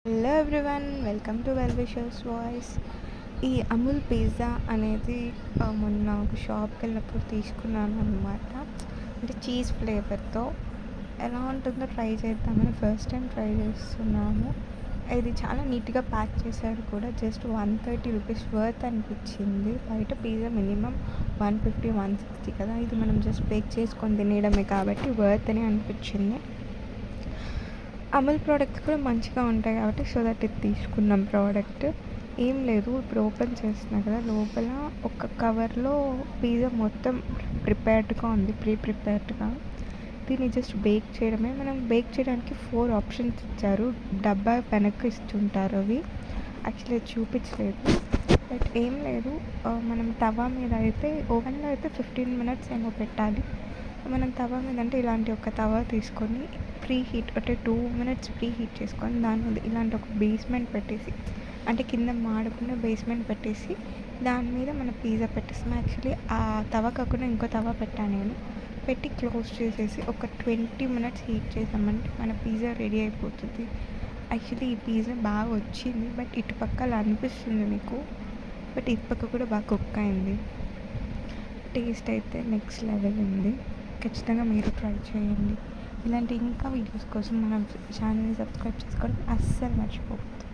Hello everyone, welcome to well wishers voice. ఈ Amul pizza అనేది మొన్న ఒక షాప్కి వెళ్ళినప్పుడు తీసుకున్నాను అనమాట. అంటే చీజ్ ఫ్లేవర్తో ఎలా ఉంటుందో ట్రై చేద్దామని ఫస్ట్ టైం ట్రై చేస్తున్నాము. ఇది చాలా నీట్గా ప్యాక్ చేశారు కూడా. జస్ట్ 130 రూపీస్ వర్త్ అనిపించింది. బయట పిజ్జా మినిమం 150 160 కదా, ఇది మనం జస్ట్ బేక్ చేసుకొని తినేయడమే కాబట్టి వర్త్ అని అనిపించింది. అమూల్ ప్రోడక్ట్స్ కూడా మంచిగా ఉంటాయి కాబట్టి సో దట్ ఇది తీసుకున్నాం. ప్రోడక్ట్ ఏం లేదు, ఇప్పుడు ఓపెన్ చేస్తున్నా కదా, లోపల ఒక కవర్లో పిజ్జా మొత్తం ప్రిపేర్డ్గా ఉంది, ప్రిపేర్డ్గా. దీన్ని జస్ట్ బేక్ చేయడమే. మనం బేక్ చేయడానికి 4 ఆప్షన్స్ ఇచ్చారు. డబ్బా వెనక్కి ఇస్తుంటారు అవి. యాక్చువల్లీ చూపించలేదు, బట్ ఏం లేదు. మనం తవా మీద అయితే, ఓవెన్లో అయితే 15 మినిట్స్ ఏమో పెట్టాలి. మనం తవా మీద అంటే ఇలాంటి ఒక తవా తీసుకొని ప్రీ హీట్ అంటే 2 మినిట్స్ ప్రీ హీట్ చేసుకొని దాని మీద ఇలాంటి ఒక బేస్మెంట్ పెట్టేసి, అంటే కింద మాడకుండా బేస్మెంట్ పెట్టేసి దాని మీద మన పిజ్జా పెట్టేస్తాం. యాక్చువల్లీ ఆ తవా కాకుండా ఇంకో తవా పెట్టాను నేను. పెట్టి క్లోజ్ చేసేసి ఒక 20 మినిట్స్ హీట్ చేసామంటే మన పిజ్జా రెడీ అయిపోతుంది. యాక్చువల్లీ ఈ పిజ్జా బాగా వచ్చింది, బట్ ఇటుపక్క అలా అనిపిస్తుంది మీకు, బట్ ఇటుపక్క కూడా బాగా కుక్ అయింది. టేస్ట్ అయితే నెక్స్ట్ లెవెల్ ఉంది. ఖచ్చితంగా మీరు ట్రై చేయండి. ఇలాంటి ఇంకా వీడియోస్ కోసం మన ఛానల్ని సబ్స్క్రైబ్ చేసుకోవడం అస్సలు మర్చిపోవద్దు.